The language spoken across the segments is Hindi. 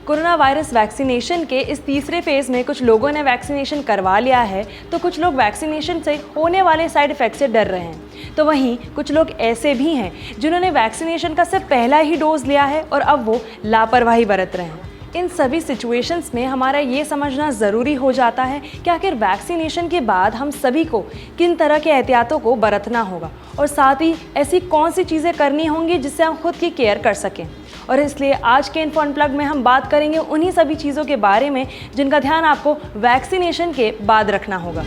कोरोना वायरस वैक्सीनेशन के इस तीसरे फेज़ में कुछ लोगों ने वैक्सीनेशन करवा लिया है, तो कुछ लोग वैक्सीनेशन से होने वाले साइड इफ़ेक्ट से डर रहे हैं। तो वहीं कुछ लोग ऐसे भी हैं जिन्होंने वैक्सीनेशन का सिर्फ पहला ही डोज लिया है और अब वो लापरवाही बरत रहे हैं। इन सभी सिचुएशंस में हमारा ये समझना ज़रूरी हो जाता है कि आखिर वैक्सीनेशन के बाद हम सभी को किन तरह के एहतियातों को बरतना होगा और साथ ही ऐसी कौन सी चीज़ें करनी होंगी जिससे हम खुद की केयर कर सकें। और इसलिए आज के इन्फो अनप्लग में हम बात करेंगे उन्हीं सभी चीज़ों के बारे में जिनका ध्यान आपको वैक्सीनेशन के बाद रखना होगा।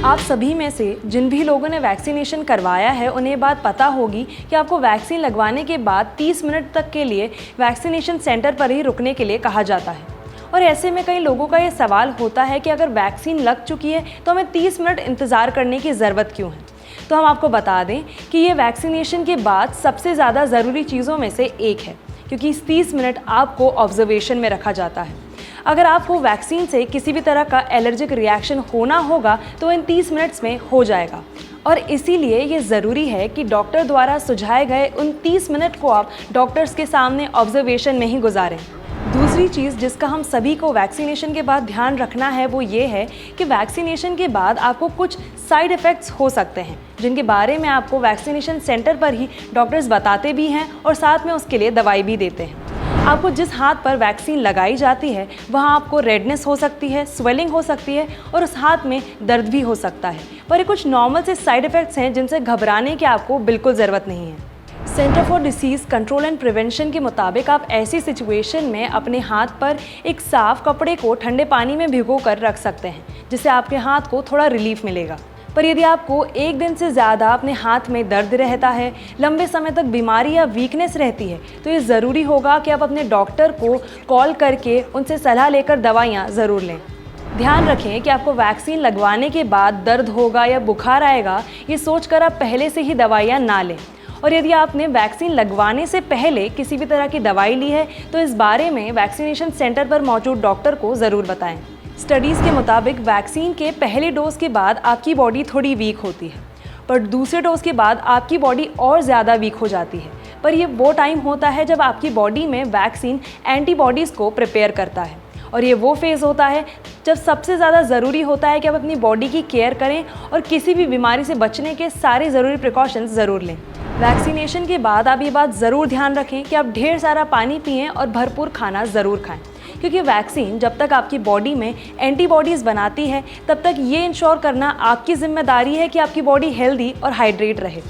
आप सभी में से जिन भी लोगों ने वैक्सीनेशन करवाया है उन्हें ये बात पता होगी कि आपको वैक्सीन लगवाने के बाद 30 मिनट तक के लिए वैक्सीनेशन सेंटर पर ही रुकने के लिए कहा जाता है। और ऐसे में कई लोगों का ये सवाल होता है कि अगर वैक्सीन लग चुकी है तो हमें 30 मिनट इंतज़ार करने की ज़रूरत क्यों है। तो हम आपको बता दें कि ये वैक्सीनेशन के बाद सबसे ज़्यादा ज़रूरी चीज़ों में से एक है, क्योंकि इस 30 मिनट आपको ऑब्जर्वेशन में रखा जाता है। अगर आपको वैक्सीन से किसी भी तरह का एलर्जिक रिएक्शन होना होगा तो इन 30 मिनट्स में हो जाएगा, और इसीलिए ये ज़रूरी है कि डॉक्टर द्वारा सुझाए गए उन 30 मिनट को आप डॉक्टर्स के सामने ऑब्जर्वेशन में ही गुजारें। दूसरी चीज़ जिसका हम सभी को वैक्सीनेशन के बाद ध्यान रखना है वो ये है कि वैक्सीनेशन के बाद आपको कुछ साइड इफ़ेक्ट्स हो सकते हैं, जिनके बारे में आपको वैक्सीनेशन सेंटर पर ही डॉक्टर्स बताते भी हैं और साथ में उसके लिए दवाई भी देते हैं। आपको जिस हाथ पर वैक्सीन लगाई जाती है वहाँ आपको रेडनेस हो सकती है, स्वेलिंग हो सकती है और उस हाथ में दर्द भी हो सकता है, पर ये कुछ नॉर्मल से साइड इफ़ेक्ट्स हैं जिनसे घबराने की आपको बिल्कुल ज़रूरत नहीं है। Centre for disease control and prevention के मुताबिक आप ऐसी सिचुएशन में अपने हाथ पर एक साफ़ कपड़े को ठंडे पानी में भिगो कर रख सकते हैं, जिससे आपके हाथ को थोड़ा रिलीफ मिलेगा। पर यदि आपको एक दिन से ज़्यादा अपने हाथ में दर्द रहता है, लंबे समय तक बीमारी या वीकनेस रहती है, तो ये ज़रूरी होगा कि आप अपने डॉक्टर को कॉल करके उनसे सलाह लेकर दवाइयाँ ज़रूर लें। ध्यान रखें कि आपको वैक्सीन लगवाने के बाद दर्द होगा या बुखार आएगा, ये सोचकर आप पहले से ही दवाइयाँ ना लें। और यदि आपने वैक्सीन लगवाने से पहले किसी भी तरह की दवाई ली है तो इस बारे में वैक्सीनेशन सेंटर पर मौजूद डॉक्टर को ज़रूर बताएं। स्टडीज़ के मुताबिक वैक्सीन के पहले डोज के बाद आपकी बॉडी थोड़ी वीक होती है, पर दूसरे डोज के बाद आपकी बॉडी और ज़्यादा वीक हो जाती है। पर ये वो टाइम होता है जब आपकी बॉडी में वैक्सीन एंटीबॉडीज़ को प्रिपेयर करता है, और ये वो फेज़ होता है जब सबसे ज़्यादा ज़रूरी होता है कि आप अपनी बॉडी की केयर करें और किसी भी बीमारी से बचने के सारे ज़रूरी प्रिकॉशंस ज़रूर लें। वैक्सीनेशन के बाद आप ये बात ज़रूर ध्यान रखें कि आप ढेर सारा पानी पिएं और भरपूर खाना ज़रूर खाएं, क्योंकि वैक्सीन जब तक आपकी बॉडी में एंटीबॉडीज़ बनाती है तब तक ये इंश्योर करना आपकी जिम्मेदारी है कि आपकी बॉडी हेल्दी और हाइड्रेट रहे।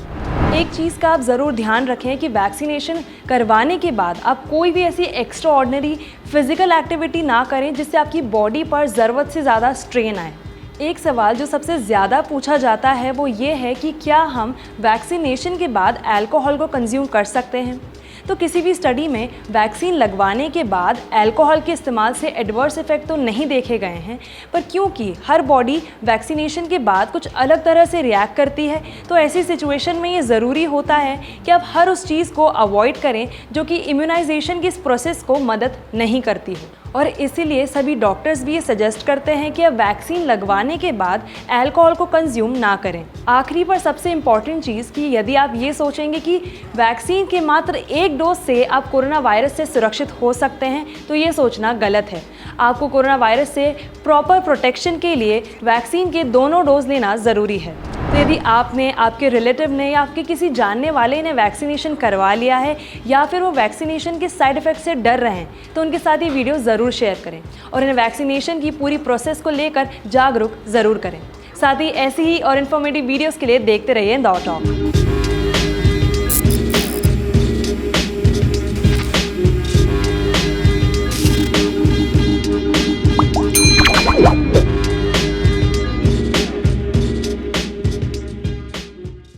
एक चीज़ का आप ज़रूर ध्यान रखें कि वैक्सीनेशन करवाने के बाद आप कोई भी ऐसी एक्स्ट्रा ऑर्डिनरी फिज़िकल एक्टिविटी ना करें जिससे आपकी बॉडी पर ज़रूरत से ज़्यादा स्ट्रेन आए। एक सवाल जो सबसे ज़्यादा पूछा जाता है वो ये है कि क्या हम वैक्सीनेशन के बाद अल्कोहल को कंज्यूम कर सकते हैं। तो किसी भी स्टडी में वैक्सीन लगवाने के बाद अल्कोहल के इस्तेमाल से एडवर्स इफ़ेक्ट तो नहीं देखे गए हैं, पर क्योंकि हर बॉडी वैक्सीनेशन के बाद कुछ अलग तरह से रिएक्ट करती है, तो ऐसी सिचुएशन में ये ज़रूरी होता है कि आप हर उस चीज़ को अवॉइड करें जो कि इम्यूनाइजेशन की इस प्रोसेस को मदद नहीं करती हो। और इसीलिए सभी डॉक्टर्स भी ये सजेस्ट करते हैं कि आप वैक्सीन लगवाने के बाद अल्कोहल को कंज्यूम ना करें। आखिरी पर सबसे इम्पॉर्टेंट चीज़ कि यदि आप ये सोचेंगे कि वैक्सीन के मात्र एक डोज से आप कोरोना वायरस से सुरक्षित हो सकते हैं, तो ये सोचना गलत है। आपको कोरोना वायरस से प्रॉपर प्रोटेक्शन के लिए वैक्सीन के दोनों डोज लेना ज़रूरी है। तो यदि आपने, आपके रिलेटिव ने या आपके किसी जानने वाले ने वैक्सीनेशन करवा लिया है या फिर वो वैक्सीनेशन के साइड इफ़ेक्ट से डर रहे हैं, तो उनके साथ ये वीडियो ज़रूर शेयर करें और इन्हें वैक्सीनेशन की पूरी प्रोसेस को लेकर जागरूक ज़रूर करें। साथ ही ऐसी ही और इन्फॉर्मेटिव वीडियोज़ के लिए देखते रहिए द टॉक।